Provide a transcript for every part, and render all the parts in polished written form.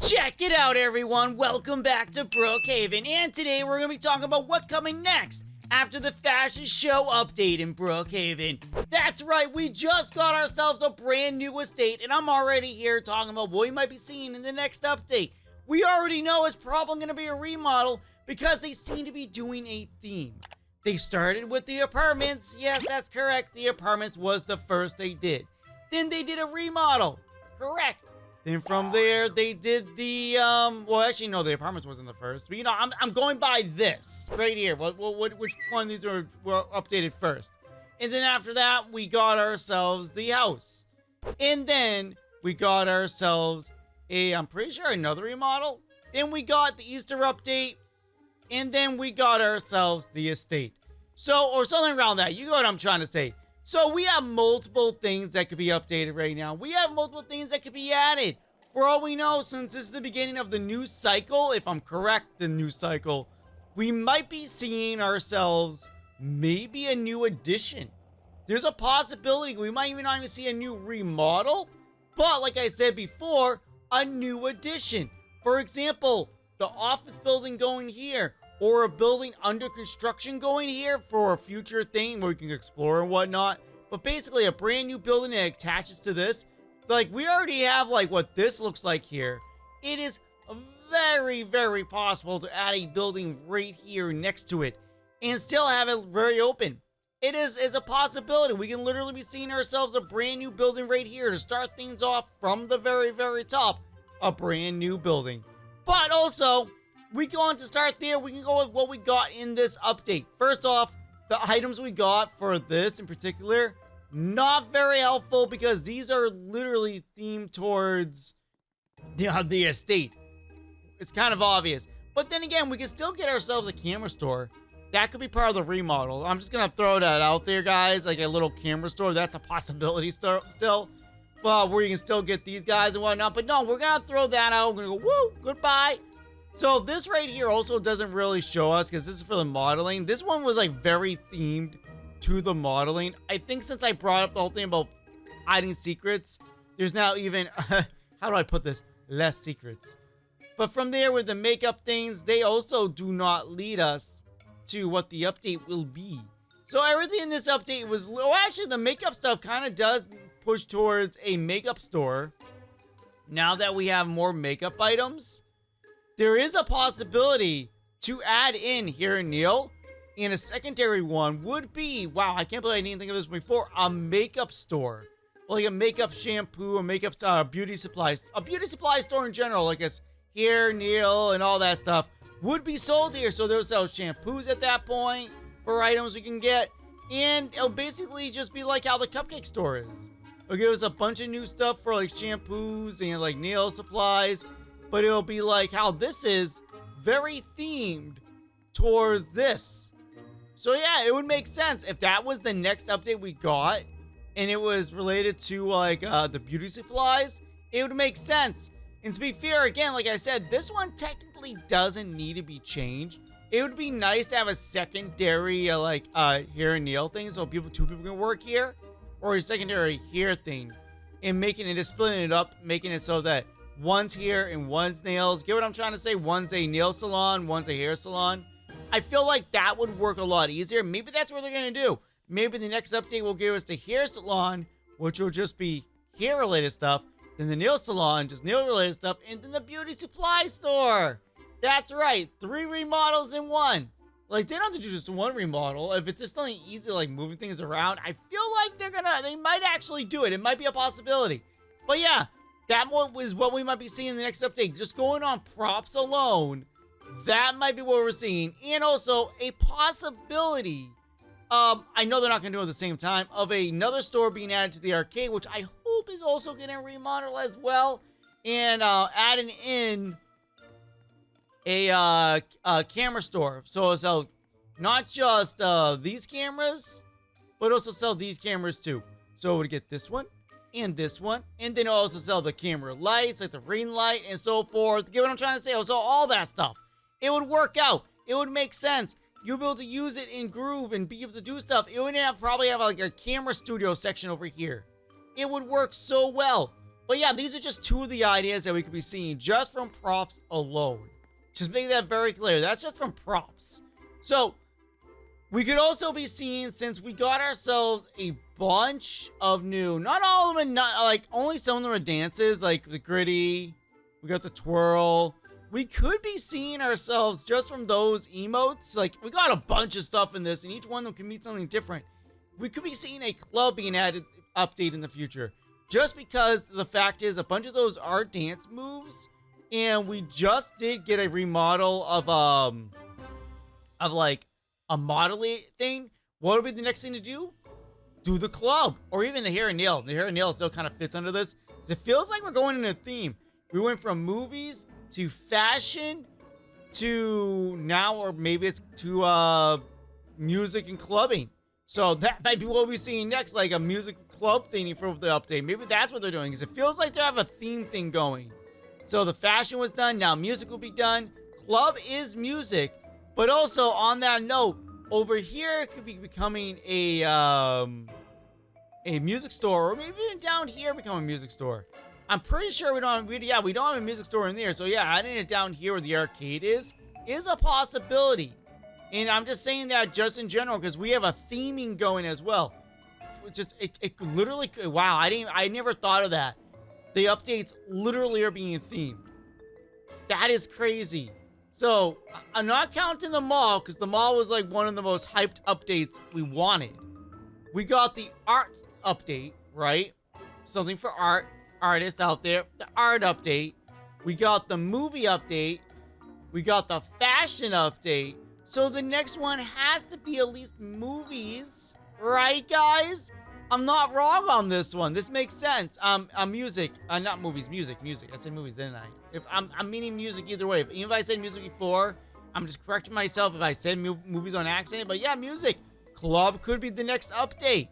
Check it out, everyone. Welcome back to Brookhaven, and today we're going to be talking about what's coming next after the fashion show update in Brookhaven. That's right, we just got ourselves a brand new estate, and I'm already here talking about what we might be seeing in the next update. We already know it's probably going to be a remodel because they seem to be doing a theme. They started with the apartments. Yes, that's correct. The apartments was the first they did. Then they did a remodel. Correct. Then from there, they did the, well, actually, no, the apartments wasn't the first. But, you know, I'm going by this right here. Which one of these were updated first? And then after that, we got ourselves the house. And then we got ourselves I'm pretty sure another remodel. Then we got the Easter update. And then we got ourselves the estate. So, or something around that. You know what I'm trying to say. So we have multiple things that could be updated right now. We have multiple things that could be added. For all we know, since this is the beginning of the new cycle, if I'm correct, the new cycle, we might be seeing ourselves maybe a new addition. There's a possibility we might even not even see a new remodel, but like I said before, a new addition. For example, the office building going here, or a building under construction going here for a future thing where we can explore and whatnot. But basically a brand new building that attaches to this. Like, we already have like what this looks like here. It is very, very possible to add a building right here next to it and still have it very open. It's a possibility. We can literally be seeing ourselves a brand new building right here to start things off from the very, very top. A brand new building. But also, we go on to start there. We can go with what we got in this update. First off, the items we got for this in particular, not very helpful because these are literally themed towards the estate. It's kind of obvious. But then again, we can still get ourselves a camera store. That could be part of the remodel. I'm just going to throw that out there, guys. Like a little camera store. That's a possibility still. Well, where you can still get these guys and whatnot. But no, we're going to throw that out. We're going to go, woo, goodbye. So this right here also doesn't really show us because this is for the modeling. This one was like very themed to the modeling. I think since I brought up the whole thing about hiding secrets, there's now even, how do I put this? Less secrets. But from there with the makeup things, they also do not lead us to what the update will be. So everything in this update was, well, actually the makeup stuff kind of does push towards a makeup store. Now that we have more makeup items, there is a possibility to add in here, Neil, and a secondary one would be, wow, I can't believe I didn't think of this before, a makeup store. Like a makeup shampoo, a makeup beauty supplies, a beauty supply store in general, like as hair, nail, and all that stuff would be sold here. So they'll sell shampoos at that point for items we can get. And it'll basically just be like how the cupcake store is. It'll give us a bunch of new stuff for like shampoos and like nail supplies. But it'll be like how this is very themed towards this. So yeah, it would make sense if that was the next update we got and it was related to like the beauty supplies, it would make sense. And to be fair, again, like I said, this one technically doesn't need to be changed. It would be nice to have a secondary like hair and nail thing so two people can work here, or a secondary hair thing and making it, just splitting it up, making it so that one's hair and one's nails. Get what I'm trying to say? One's a nail salon, one's a hair salon. I feel like that would work a lot easier. Maybe that's what they're going to do. Maybe the next update will give us the hair salon, which will just be hair-related stuff. Then the nail salon, just nail-related stuff. And then the beauty supply store. That's right. 3 remodels in one. Like, they don't have to do just one remodel. If it's just something easy, like moving things around, I feel like they might actually do it. It might be a possibility. But yeah. That one was what we might be seeing in the next update. Just going on props alone, that might be what we're seeing. And also, a possibility, I know they're not going to do it at the same time, of another store being added to the arcade, which I hope is also getting remodeled as well. And adding in a camera store. So not just these cameras, but also sell these cameras too. So we get this one. And this one, and then also sell the camera lights, like the ring light and so forth. Get what I'm trying to say? Also, all that stuff. It would work out. It would make sense. You'll be able to use it in Groove and be able to do stuff. It would probably have like a camera studio section over here. It would work so well. But yeah, these are just two of the ideas that we could be seeing just from props alone. Just make that very clear. That's just from props. So, we could also be seeing, since we got ourselves a bunch of new, not all of them, not like only some of them are dances, like the gritty, we got the twirl. We could be seeing ourselves just from those emotes. Like, we got a bunch of stuff in this, and each one of them can mean something different. We could be seeing a club being added, update in the future. Just because the fact is, a bunch of those are dance moves, and we just did get a remodel of like a modeling thing. What would be the next thing to do? Do the club, or even the hair and nail. The hair and nail still kind of fits under this. It feels like we're going in a theme. We went from movies to fashion to now, or maybe it's to music and clubbing. So that might be what we're seeing next, like a music club thing for the update. Maybe that's what they're doing, because it feels like they have a theme thing going. So the fashion was done, now music will be done. Club is music, but also on that note, over here it could be becoming a music store, or maybe even down here become a music store. I'm pretty sure we don't have a music store in there. So yeah, adding it down here where the arcade is a possibility. And I'm just saying that just in general because we have a theming going as well. It literally, wow, I never thought of that. The updates literally are being themed. That is crazy. So I'm not counting the mall because the mall was like one of the most hyped updates we wanted. We got the art update, right? Something for artists out there. The art update. We got the movie update. We got the fashion update. So the next one has to be at least movies, right, guys? I'm not wrong on this one. This makes sense. Music, not movies, music. I said movies, didn't I? If I'm meaning music either way. Even if I said music before, I'm just correcting myself if I said movies on accident. But yeah, music. Club could be the next update.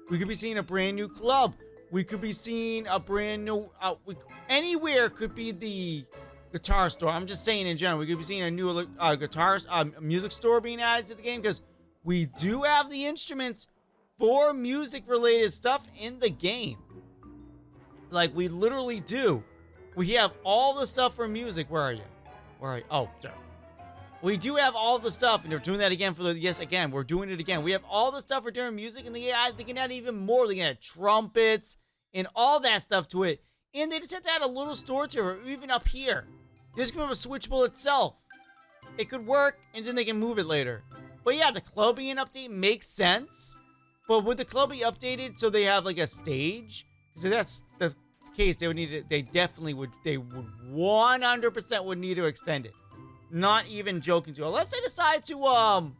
We could be seeing a brand new club. We could be seeing a brand new, anywhere could be the guitar store. I'm just saying in general, we could be seeing a new music store being added to the game because we do have the instruments for music related stuff in the game. Like we literally do. We have all the stuff for music. Where are you? Oh, sorry. We do have all the stuff, and they're doing that again for the, yes, again, we're doing it again. We have all the stuff for doing music, and they can add even more. They can add trumpets and all that stuff to it. And they just have to add a little store to it, or even up here. This can be a switchable itself. It could work, and then they can move it later. But yeah, the club being update makes sense. But would the club be updated so they have like a stage? Because if that's the case, they would need it. They definitely would. They would 100% would need to extend it. Not even joking to. Unless they decide to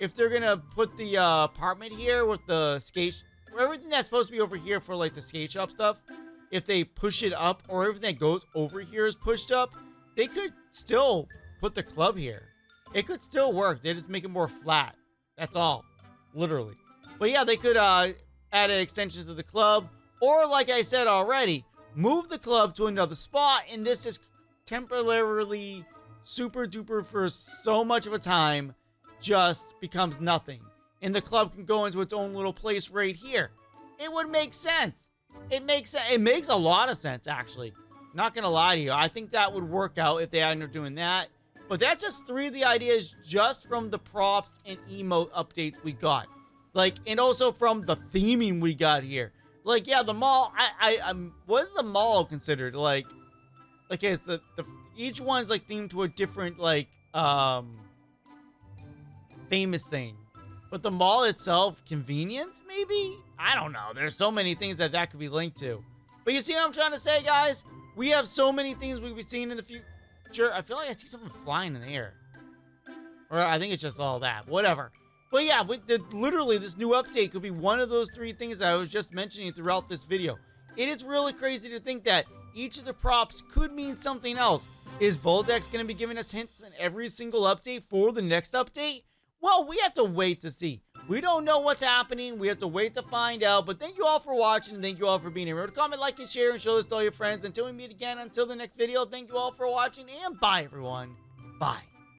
if they're gonna put the apartment here with the skate, everything that's supposed to be over here for like the skate shop stuff. If they push it up, or everything that goes over here is pushed up, they could still put the club here. It could still work. They just make it more flat. That's all, literally. But yeah, they could add an extension to the club, or like I said already, move the club to another spot, and this is temporarily super duper for so much of a time just becomes nothing. And the club can go into its own little place right here. It would make sense. It makes a lot of sense, actually. Not gonna lie to you. I think that would work out if they end up doing that. But that's just 3 of the ideas just from the props and emote updates we got. Like, and also from the theming we got here. Like, yeah, the mall, what is the mall considered? Like it's each one's like themed to a different, like, famous thing. But the mall itself, convenience, maybe? I don't know. There's so many things that could be linked to. But you see what I'm trying to say, guys? We have so many things we'll be seeing in the future. I feel like I see something flying in the air. Or I think it's just all that. Whatever. But yeah, literally, this new update could be one of those 3 things that I was just mentioning throughout this video. It is really crazy to think that each of the props could mean something else. Is Voldex going to be giving us hints in every single update for the next update? Well, we have to wait to see. We don't know what's happening. We have to wait to find out. But thank you all for watching, and thank you all for being here. Remember to comment, like, and share, and show this to all your friends. Until we meet again, until the next video, thank you all for watching, and bye, everyone. Bye.